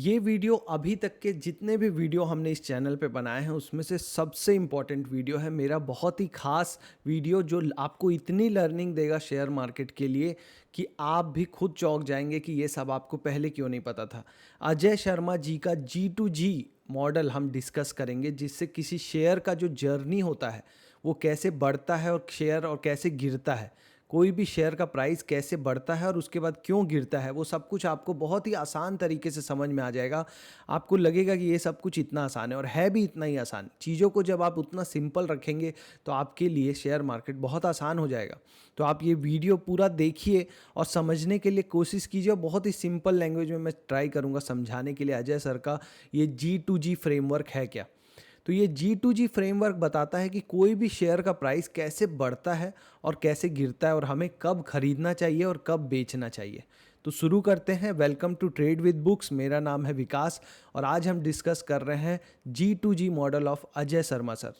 ये वीडियो अभी तक के जितने भी वीडियो हमने इस चैनल पे बनाए हैं उसमें से सबसे इम्पॉर्टेंट वीडियो है। मेरा बहुत ही खास वीडियो जो आपको इतनी लर्निंग देगा शेयर मार्केट के लिए कि आप भी खुद चौंक जाएंगे कि ये सब आपको पहले क्यों नहीं पता था। अजय शर्मा जी का G2G मॉडल हम डिस्कस करेंगे, जिससे किसी शेयर का जो जर्नी होता है वो कैसे बढ़ता है और कैसे गिरता है, कोई भी शेयर का प्राइस कैसे बढ़ता है और उसके बाद क्यों गिरता है, वो सब कुछ आपको बहुत ही आसान तरीके से समझ में आ जाएगा। आपको लगेगा कि ये सब कुछ इतना आसान है, और है भी इतना ही आसान। चीज़ों को जब आप उतना सिंपल रखेंगे तो आपके लिए शेयर मार्केट बहुत आसान हो जाएगा। तो आप ये वीडियो पूरा देखिए और समझने के लिए कोशिश कीजिए। बहुत ही सिंपल लैंग्वेज में मैं ट्राई करूँगा समझाने के लिए अजय सर का ये G2G फ्रेमवर्क है क्या। तो ये G2G फ्रेमवर्क बताता है कि कोई भी शेयर का प्राइस कैसे बढ़ता है और कैसे गिरता है, और हमें कब खरीदना चाहिए और कब बेचना चाहिए। तो शुरू करते हैं। Welcome to trade with books. मेरा नाम है विकास और आज हम डिस्कस कर रहे हैं G2G model of Ajay Sharma sir.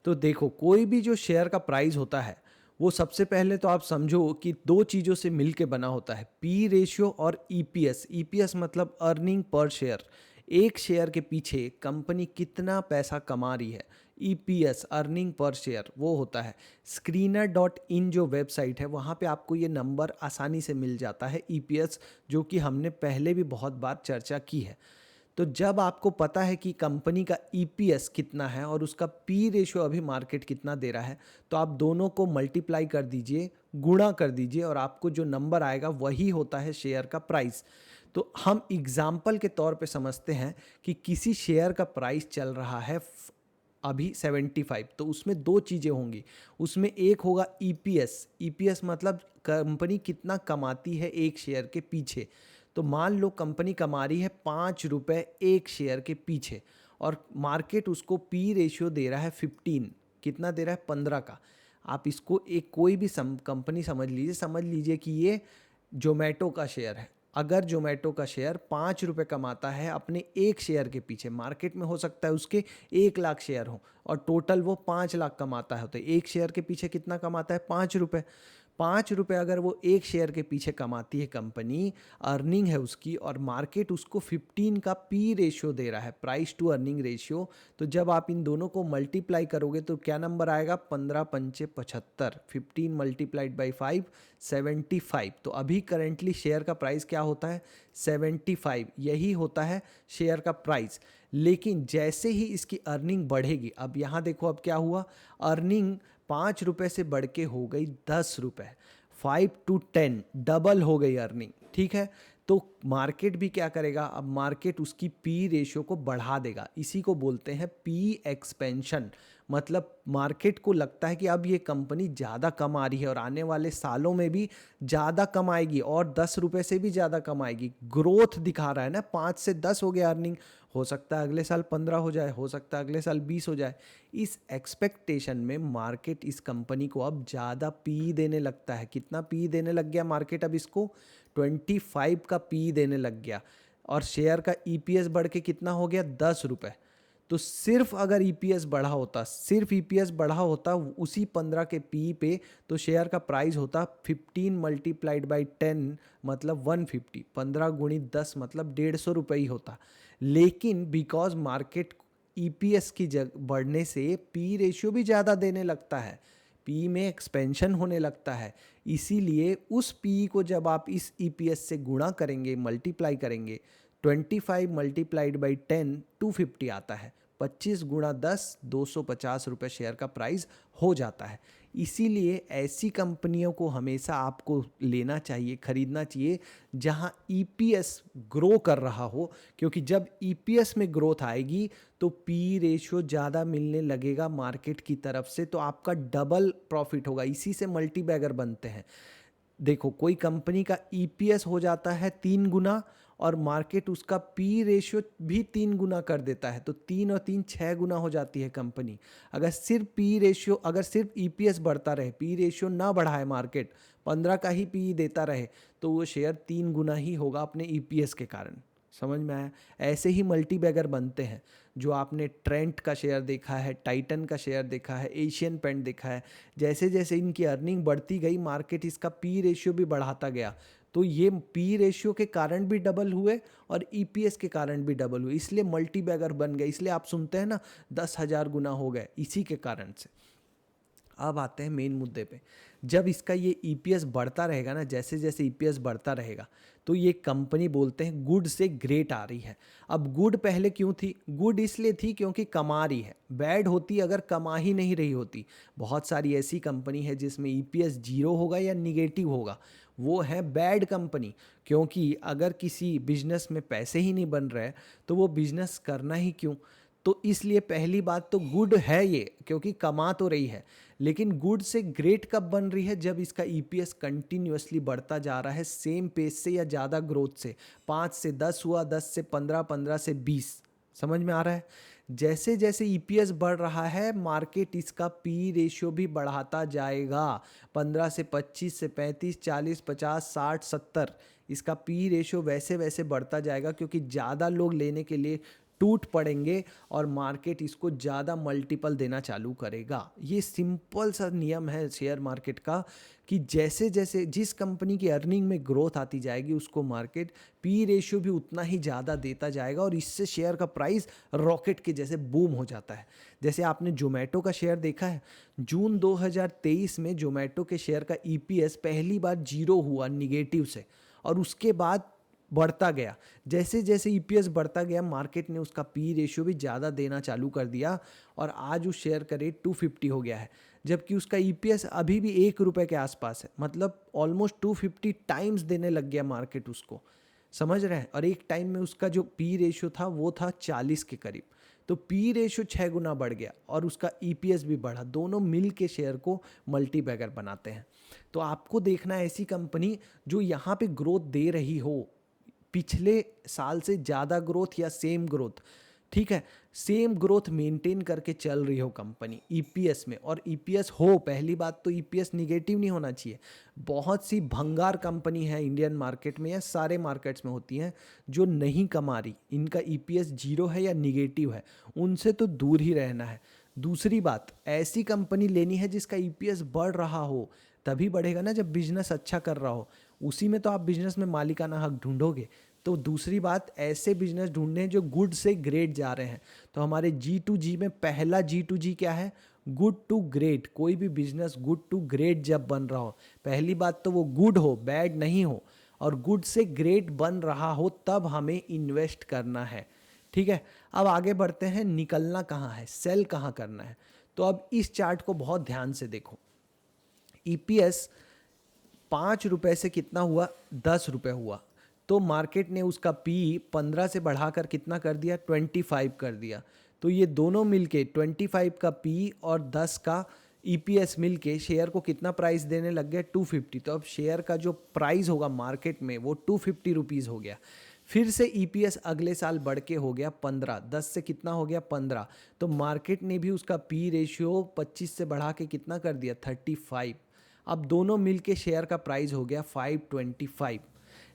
तो देखो, कोई भी जो शेयर का प्राइस होता है वो सबसे पहले तो आप समझो कि दो चीज़ों से मिल के बना होता है, पी रेशियो और ईपीएस। ईपीएस मतलब अर्निंग पर शेयर। एक शेयर के पीछे कंपनी कितना पैसा कमा रही है, ईपीएस अर्निंग पर शेयर वो होता है। screener.in जो वेबसाइट है वहाँ पे आपको ये नंबर आसानी से मिल जाता है, ईपीएस, जो कि हमने पहले भी बहुत बार चर्चा की है। तो जब आपको पता है कि कंपनी का ईपीएस कितना है और उसका पी रेशियो अभी मार्केट कितना दे रहा है, तो आप दोनों को मल्टीप्लाई कर दीजिए, गुणा कर दीजिए, और आपको जो नंबर आएगा वही होता है शेयर का प्राइस। तो हम एग्जाम्पल के तौर पे समझते हैं कि किसी शेयर का प्राइस चल रहा है अभी 75, तो उसमें दो चीज़ें होंगी। उसमें एक होगा ईपीएस। ईपीएस मतलब कंपनी कितना कमाती है एक शेयर के पीछे। तो मान लो कंपनी कमा रही है 5 रुपये एक शेयर के पीछे, और मार्केट उसको पी रेशियो दे रहा है 15। कितना दे रहा है? 15 का। आप इसको एक कोई भी कंपनी समझ लीजिए कि ये जोमेटो का शेयर है। अगर जोमेटो का शेयर 5 रुपये कमाता है अपने एक शेयर के पीछे, मार्केट में हो सकता है उसके 1 लाख शेयर हो और टोटल वो 5 लाख कमाता है, तो एक शेयर के पीछे कितना कमाता है? 5 रुपये। 5 रुपये अगर वो एक शेयर के पीछे कमाती है कंपनी, अर्निंग है उसकी, और मार्केट उसको 15 का पी रेशियो दे रहा है, प्राइस टू अर्निंग रेशियो। तो जब आप इन दोनों को मल्टीप्लाई करोगे तो क्या नंबर आएगा? 15 पंचे 75। 15 मल्टीप्लाइड बाई 5, 75। तो अभी करेंटली शेयर का प्राइस क्या होता है? 75। यही होता है शेयर का प्राइस। लेकिन जैसे ही इसकी अर्निंग बढ़ेगी, अब यहाँ देखो अब क्या हुआ, अर्निंग 5 रुपये से बढ़ के हो गई 10 रुपये। 5 to 10 डबल हो गई अर्निंग। ठीक है, तो मार्केट भी क्या करेगा? अब मार्केट उसकी पी रेशियो को बढ़ा देगा। इसी को बोलते हैं पी एक्सपेंशन। मतलब मार्केट को लगता है कि अब ये कंपनी ज़्यादा कमा रही है और आने वाले सालों में भी ज़्यादा कमाएगी और 10 रुपये से भी ज़्यादा कमाएगी। ग्रोथ दिखा रहा है ना, 5 से 10 हो गया अर्निंग, हो सकता है अगले साल 15 हो जाए, हो सकता है अगले साल 20 हो जाए। इस एक्सपेक्टेशन में मार्केट इस कंपनी को अब ज़्यादा पी देने लगता है। कितना पी देने लग गया मार्केट? अब इसको 25 का पी देने लग गया, और शेयर का ईपीएस बढ़ के कितना हो गया? 10 रुपये। तो सिर्फ अगर ईपीएस बढ़ा होता, सिर्फ ईपीएस बढ़ा होता उसी 15 के पी पे, तो शेयर का प्राइस होता 15 मल्टीप्लाइड बाई 10 मतलब 150। 15 गुणी 10 मतलब 150 रुपये ही होता। लेकिन बिकॉज मार्केट ईपीएस की जगह बढ़ने से पी रेशियो भी ज़्यादा देने लगता है, पी में एक्सपेंशन होने लगता है, इसीलिए उस पी को जब आप इस ईपीएस से गुणा करेंगे, मल्टीप्लाई करेंगे, 25 मल्टीप्लाइड बाई 10 250 आता है। 25 गुणा 10 250 रुपये शेयर का प्राइस हो जाता है। इसीलिए ऐसी कंपनियों को हमेशा आपको लेना चाहिए, खरीदना चाहिए जहां ईपीएस ग्रो कर रहा हो, क्योंकि जब ईपीएस में ग्रोथ आएगी तो पी रेशियो ज़्यादा मिलने लगेगा मार्केट की तरफ से, तो आपका डबल प्रॉफिट होगा। इसी से मल्टी बैगर बनते हैं। देखो, कोई कंपनी का ईपीएस हो जाता है 3 गुना और मार्केट उसका पी रेशियो भी 3 गुना कर देता है, तो 3 और 3 6 गुना हो जाती है कंपनी। अगर सिर्फ ईपीएस बढ़ता रहे, पी रेशियो ना बढ़ाए, मार्केट 15 का ही पी देता रहे, तो वो शेयर 3 गुना ही होगा अपने ईपीएस के कारण। समझ में आया? ऐसे ही मल्टी बैगर बनते हैं। जो आपने ट्रेंट का शेयर देखा है, टाइटन का शेयर देखा है, एशियन पेंट देखा है, जैसे जैसे इनकी अर्निंग बढ़ती गई मार्केट इसका पी रेशियो भी बढ़ाता गया, तो ये पी रेशियो के कारण भी डबल हुए और ईपीएस के कारण भी डबल हुए, इसलिए मल्टी बैगर बन गए। इसलिए आप सुनते हैं ना 10,000 गुना हो गए, इसी के कारण से। अब आते हैं मेन मुद्दे पे। जब इसका ये ईपीएस बढ़ता रहेगा ना, जैसे जैसे ईपीएस बढ़ता रहेगा, तो ये कंपनी बोलते हैं गुड से ग्रेट आ रही है। अब गुड पहले क्यों थी? गुड इसलिए थी क्योंकि कमा रही है। बैड होती अगर कमा ही नहीं रही होती। बहुत सारी ऐसी कंपनी है जिसमें ईपीएस जीरो होगा या निगेटिव होगा, वो है बैड कंपनी। क्योंकि अगर किसी बिजनेस में पैसे ही नहीं बन रहे तो वो बिजनेस करना ही क्यों? तो इसलिए पहली बात तो गुड है ये, क्योंकि कमा तो रही है। लेकिन गुड से ग्रेट कब बन रही है? जब इसका ईपीएस कंटिन्यूअसली बढ़ता जा रहा है सेम पेस से या ज़्यादा ग्रोथ से। 5 से 10 हुआ, 10 से 15, 15 से 20। समझ में आ रहा है? जैसे जैसे ईपीएस बढ़ रहा है, मार्केट इसका पी रेशियो भी बढ़ाता जाएगा। 15 से 25 से 35, 40, 50, 60, 70, इसका पी रेशियो वैसे वैसे बढ़ता जाएगा, क्योंकि ज़्यादा लोग लेने के लिए टूट पड़ेंगे और मार्केट इसको ज़्यादा मल्टीपल देना चालू करेगा। ये सिंपल सा नियम है शेयर मार्केट का, कि जैसे जैसे जिस कंपनी की अर्निंग में ग्रोथ आती जाएगी, उसको मार्केट पी रेशियो भी उतना ही ज़्यादा देता जाएगा, और इससे शेयर का प्राइस रॉकेट के जैसे बूम हो जाता है। जैसे आपने जोमेटो का शेयर देखा है, जून 2023 में जोमेटो के शेयर का ईपीएस पहली बार जीरो हुआ निगेटिव से, और उसके बाद बढ़ता गया। जैसे जैसे ईपीएस बढ़ता गया, मार्केट ने उसका पी रेशियो भी ज़्यादा देना चालू कर दिया, और आज उस शेयर का रेट 250 हो गया है। जबकि उसका ईपीएस अभी भी 1 रुपये के आसपास है, मतलब ऑलमोस्ट 250 टाइम्स देने लग गया मार्केट उसको। समझ रहे हैं? और एक टाइम में उसका जो पी रेशियो था वो था 40 के करीब। तो पी रेशियो 6 गुना बढ़ गया और उसका ईपीएस भी बढ़ा। दोनों मिल के शेयर को मल्टी बैगर बनाते हैं। तो आपको देखना है ऐसी कंपनी जो यहाँ पे ग्रोथ दे रही हो, पिछले साल से ज़्यादा ग्रोथ या सेम ग्रोथ, ठीक है, सेम ग्रोथ मेंटेन करके चल रही हो कंपनी ईपीएस में। और ईपीएस हो, पहली बात तो ईपीएस निगेटिव नहीं होना चाहिए। बहुत सी भंगार कंपनी है इंडियन मार्केट में या सारे मार्केट्स में होती हैं जो नहीं कमा रही, इनका ईपीएस जीरो है या निगेटिव है, उनसे तो दूर ही रहना है। दूसरी बात, ऐसी कंपनी लेनी है जिसका ईपीएस बढ़ रहा हो, तभी बढ़ेगा ना जब बिजनेस अच्छा कर रहा हो। उसी में तो आप बिजनेस में मालिकाना हक ढूंढोगे। तो दूसरी बात, ऐसे बिजनेस ढूंढने हैं जो गुड से ग्रेट जा रहे हैं। तो हमारे G2G में पहला G2G क्या है? Good to great. कोई भी बिजनेस गुड टू ग्रेट जब बन रहा हो, पहली बात तो वो गुड हो, बैड नहीं हो, और गुड से ग्रेट बन रहा हो, तब हमें इन्वेस्ट करना है। ठीक है, अब आगे बढ़ते हैं। निकलना कहाँ है, सेल कहाँ करना है? तो अब इस चार्ट को बहुत ध्यान से देखो। ईपीएस 5 रुपए से कितना हुआ? 10 रुपए हुआ। तो मार्केट ने उसका पी 15 से बढ़ाकर कितना कर दिया? 25 कर दिया। तो ये दोनों मिलके 25 का पी और 10 का ईपीएस मिलके शेयर को कितना प्राइस देने लग गया? 250। तो अब शेयर का जो प्राइस होगा मार्केट में वो 250 रुपीज़ हो गया। फिर से ईपीएस अगले साल बढ़ के हो गया 15, 10 से कितना हो गया? 15। तो मार्केट ने भी उसका पी रेशियो 25 से बढ़ा के कितना कर दिया? 35। अब दोनों मिलके शेयर का प्राइस हो गया 525।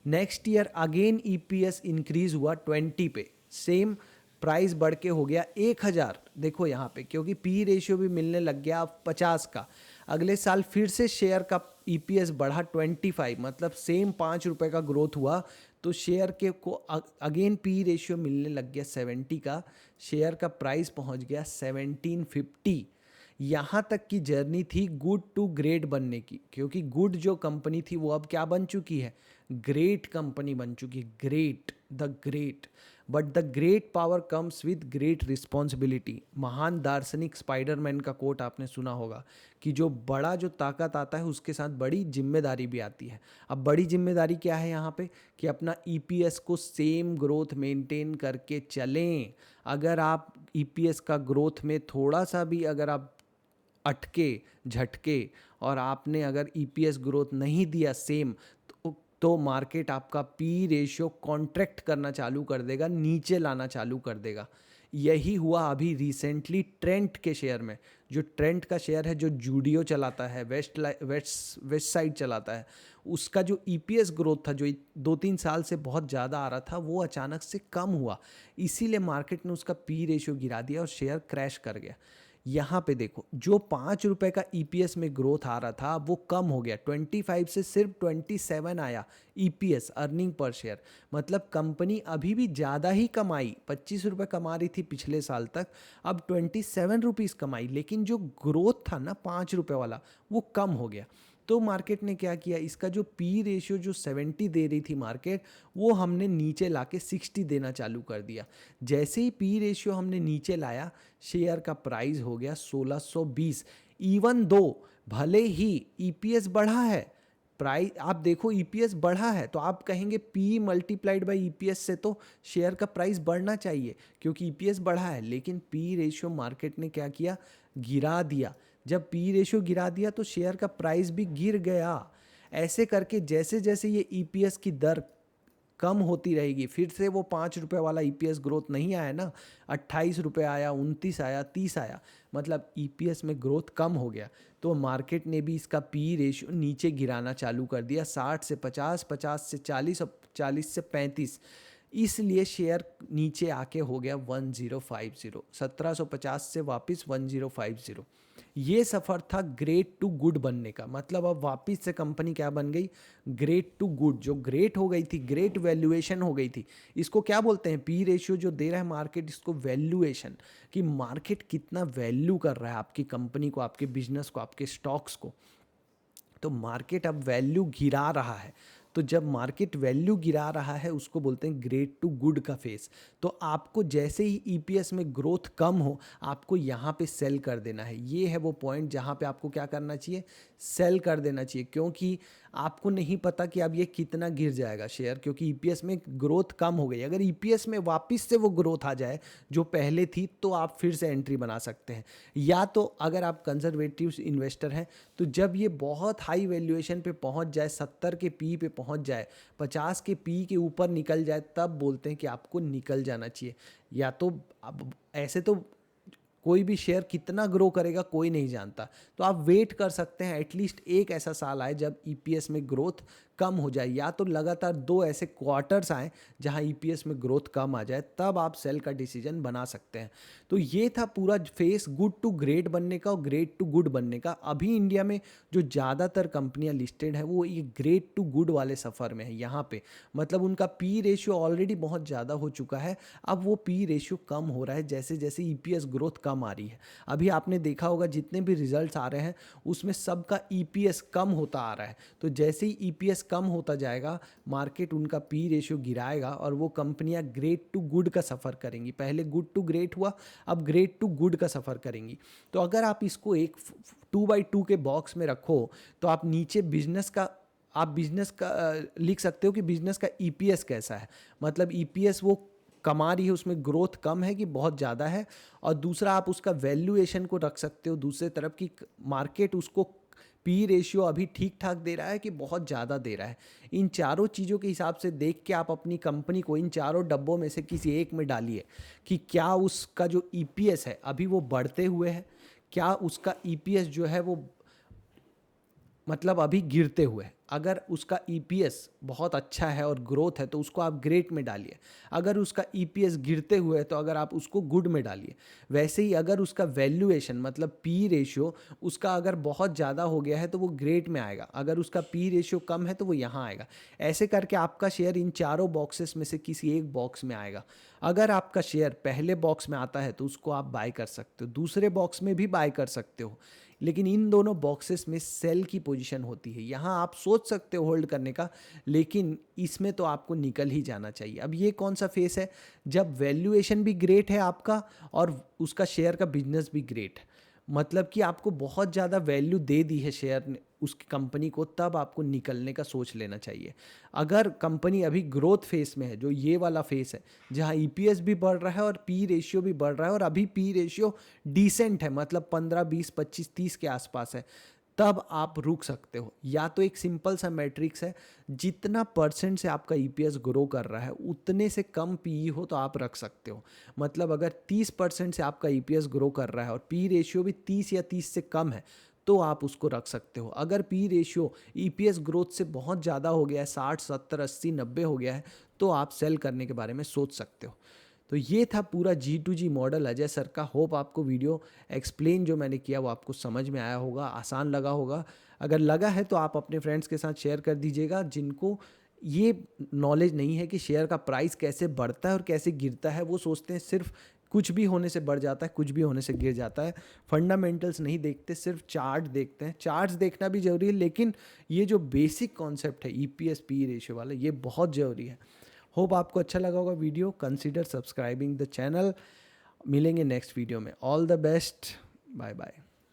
Next year again EPS increase हुआ 20 पे, सेम प्राइस बढ़ के हो गया 1000। देखो यहाँ पे, क्योंकि पी रेशियो भी मिलने लग गया 50 का। अगले साल फिर से शेयर का ईपीएस बढ़ा 25, मतलब सेम 5 रुपये का ग्रोथ हुआ। तो शेयर के को अगेन पी रेशियो मिलने लग गया 70 का। शेयर का प्राइस पहुँच गया 1750। यहाँ तक की जर्नी थी गुड टू ग्रेट बनने की, क्योंकि गुड जो कंपनी थी वो अब क्या बन चुकी है? ग्रेट कंपनी बन चुकी है। Great, the great. But the great power comes with great responsibility. महान दार्शनिक स्पाइडरमैन का कोट आपने सुना होगा कि जो बड़ा जो ताकत आता है उसके साथ बड़ी जिम्मेदारी भी आती है। अब बड़ी जिम्मेदारी क्या है यहाँ पे? कि अपना ईपीएस को सेम ग्रोथ मेंटेन करके चलें। अगर आप ईपीएस का ग्रोथ में थोड़ा सा भी अगर आप अटके झटके और आपने अगर ईपीएस ग्रोथ नहीं दिया सेम, तो मार्केट आपका पी रेशियो कॉन्ट्रैक्ट करना चालू कर देगा, नीचे लाना चालू कर देगा। यही हुआ अभी रिसेंटली ट्रेंट के शेयर में। जो ट्रेंट का शेयर है, जो जूडियो चलाता है, वेस्ट साइड चलाता है, उसका जो ईपीएस ग्रोथ था, जो 2-3 साल से बहुत ज़्यादा आ रहा था, वो अचानक से कम हुआ। इसीलिए मार्केट ने उसका पी रेशियो गिरा दिया और शेयर क्रैश कर गया। यहाँ पे देखो जो 5 रुपए का ईपीएस में ग्रोथ आ रहा था वो कम हो गया, 25 से सिर्फ 27 आया ईपीएस, अर्निंग पर शेयर। मतलब कंपनी अभी भी ज़्यादा ही कमाई, 25 रुपये कमा रही थी पिछले साल तक, अब 27 रुपीज़ कमाई, लेकिन जो ग्रोथ था ना 5 रुपये वाला वो कम हो गया। तो मार्केट ने क्या किया, इसका जो पी रेशियो जो 70 दे रही थी मार्केट, वो हमने नीचे लाके 60 देना चालू कर दिया। जैसे ही पी रेशियो हमने नीचे लाया, शेयर का प्राइस हो गया 1620। इवन दो भले ही ईपीएस बढ़ा है, प्राइस आप देखो ईपीएस बढ़ा है, तो आप कहेंगे पी मल्टीप्लाइड बाय ईपीएस से तो शेयर का प्राइस बढ़ना चाहिए क्योंकि ईपीएस बढ़ा है, लेकिन पी रेशियो मार्केट ने क्या किया, गिरा दिया। जब पी रेशियो गिरा दिया तो शेयर का प्राइस भी गिर गया। ऐसे करके जैसे जैसे ये ईपीएस की दर कम होती रहेगी, फिर से वो 5 रुपये वाला ईपीएस ग्रोथ नहीं आया ना, 28 रुपये आया, 29 आया, 30 आया, मतलब ईपीएस में ग्रोथ कम हो गया। तो मार्केट ने भी इसका पी रेशियो नीचे गिराना चालू कर दिया, 60 से 50, 50 से 40 और 40 से 35। इसलिए शेयर नीचे आके हो गया 1050, 1750 से वापस 1050। ये सफ़र था ग्रेट टू गुड बनने का। मतलब अब वापस से कंपनी क्या बन गई, ग्रेट टू गुड। जो ग्रेट हो गई थी, ग्रेट वैल्यूएशन हो गई थी, इसको क्या बोलते हैं, पी रेशियो जो दे रहा है मार्केट, इसको वैल्यूएशन, कि मार्केट कितना वैल्यू कर रहा है आपकी कंपनी को, आपके बिजनेस को, आपके स्टॉक्स को। तो मार्केट अब वैल्यू गिरा रहा है, तो जब मार्केट वैल्यू गिरा रहा है उसको बोलते हैं ग्रेट टू गुड का फेस। तो आपको जैसे ही ईपीएस में ग्रोथ कम हो, आपको यहाँ पे सेल कर देना है। ये है वो पॉइंट जहाँ पे आपको क्या करना चाहिए, सेल कर देना चाहिए, क्योंकि आपको नहीं पता कि अब ये कितना गिर जाएगा शेयर, क्योंकि ईपीएस में ग्रोथ कम हो गई। अगर ईपीएस में वापस से वो ग्रोथ आ जाए जो पहले थी, तो आप फिर से एंट्री बना सकते हैं। या तो अगर आप कंजर्वेटिव इन्वेस्टर हैं, तो जब ये बहुत हाई वैल्यूएशन पे पहुंच जाए, 70 के पी पे पहुंच जाए, 50 के पी के ऊपर निकल जाए, तब बोलते हैं कि आपको निकल जाना चाहिए। या तो अब ऐसे तो कोई भी शेयर कितना ग्रो करेगा कोई नहीं जानता, तो आप वेट कर सकते हैं, एटलीस्ट एक ऐसा साल आए जब ईपीएस में ग्रोथ कम हो जाए, या तो लगातार 2 ऐसे क्वार्टर्स आए जहां ईपीएस में ग्रोथ कम आ जाए, तब आप सेल का डिसीजन बना सकते हैं। तो ये था पूरा फेस गुड टू ग्रेट बनने का और ग्रेट टू गुड बनने का। अभी इंडिया में जो ज़्यादातर कंपनियां लिस्टेड हैं वो ये ग्रेट टू गुड वाले सफ़र में है। यहाँ पे मतलब उनका पी रेशियो ऑलरेडी बहुत ज़्यादा हो चुका है, अब वो पी रेशियो कम हो रहा है जैसे जैसे ईपीएस ग्रोथ कम आ रही है। अभी आपने देखा होगा जितने भी रिजल्ट्स आ रहे हैं उसमें सबका ईपीएस कम होता आ रहा है। तो जैसे ही ईपीएस कम होता जाएगा, मार्केट उनका पी रेशियो गिराएगा और वो कंपनियां ग्रेट टू गुड का सफ़र करेंगी। पहले गुड टू ग्रेट हुआ, अब ग्रेट टू गुड का सफ़र करेंगी। तो अगर आप इसको एक 2x2 के बॉक्स में रखो, तो आप नीचे बिजनेस का लिख सकते हो कि बिजनेस का ईपीएस कैसा है। मतलब ईपीएस वो कमा रही है, उसमें ग्रोथ कम है कि बहुत ज़्यादा है। और दूसरा आप उसका वैल्यूएशन को रख सकते हो दूसरे तरफ की, मार्केट उसको पी रेशियो अभी ठीक ठाक दे रहा है कि बहुत ज़्यादा दे रहा है। इन चारों चीज़ों के हिसाब से देख के आप अपनी कंपनी को इन चारों डब्बों में से किसी एक में डालिए कि क्या उसका जो ईपीएस है अभी वो बढ़ते हुए है, क्या उसका ईपीएस जो है वो मतलब अभी गिरते हुए। अगर उसका ईपीएस बहुत अच्छा है और ग्रोथ है तो उसको आप ग्रेट में डालिए। अगर उसका ईपीएस गिरते हुए है तो अगर आप उसको गुड में डालिए। वैसे ही अगर उसका वैल्यूएशन मतलब पी रेशियो उसका अगर बहुत ज़्यादा हो गया है तो वो ग्रेट में आएगा, अगर उसका पी रेशियो कम है तो वो यहाँ आएगा। ऐसे करके आपका शेयर इन चारों बॉक्सेस में से किसी एक बॉक्स में आएगा। अगर आपका शेयर पहले बॉक्स में आता है तो उसको आप बाय कर सकते हो, दूसरे बॉक्स में भी बाय कर सकते हो, लेकिन इन दोनों बॉक्सेस में सेल की पोजीशन होती है। यहाँ आप सोच सकते हो होल्ड करने का, लेकिन इसमें तो आपको निकल ही जाना चाहिए। अब ये कौन सा फेस है, जब वैल्यूएशन भी ग्रेट है आपका और उसका शेयर का बिजनेस भी ग्रेट है, मतलब कि आपको बहुत ज़्यादा वैल्यू दे दी है शेयर ने उसकी कंपनी को, तब आपको निकलने का सोच लेना चाहिए। अगर कंपनी अभी ग्रोथ फेस में है, जो ये वाला फेस है जहाँ ईपीएस भी बढ़ रहा है और पी रेशियो भी बढ़ रहा है और अभी पी रेशियो डिसेंट है, मतलब 15, 20, 25, 30 के आसपास है, तब आप रुक सकते हो। या तो एक सिंपल सा मैट्रिक्स है, जितना परसेंट से आपका ईपीएस ग्रो कर रहा है उतने से कम पीई हो तो आप रख सकते हो। मतलब अगर 30% से आपका ईपीएस ग्रो कर रहा है और पी रेशियो भी 30 या 30 से कम है तो आप उसको रख सकते हो। अगर पी रेशियो ईपीएस ग्रोथ से बहुत ज़्यादा हो गया है, 60, 70, 80, 90 हो गया है, तो आप सेल करने के बारे में सोच सकते हो। तो ये था पूरा G2G मॉडल अजय सर का। होप आपको वीडियो एक्सप्लेन जो मैंने किया वो आपको समझ में आया होगा, आसान लगा होगा। अगर लगा है तो आप अपने फ्रेंड्स के साथ शेयर कर दीजिएगा जिनको ये नॉलेज नहीं है कि शेयर का प्राइस कैसे बढ़ता है और कैसे गिरता है। वो सोचते हैं सिर्फ कुछ भी होने से बढ़ जाता है, कुछ भी होने से गिर जाता है। फंडामेंटल्स नहीं देखते, सिर्फ चार्ट देखते हैं। चार्ट्स देखना भी ज़रूरी है, लेकिन ये जो बेसिक कॉन्सेप्ट है ईपीएस पी रेशियो वाला, ये बहुत ज़रूरी है। होप आपको अच्छा लगा होगा video. Consider subscribing the channel. मिलेंगे नेक्स्ट वीडियो में। All the best, bye bye.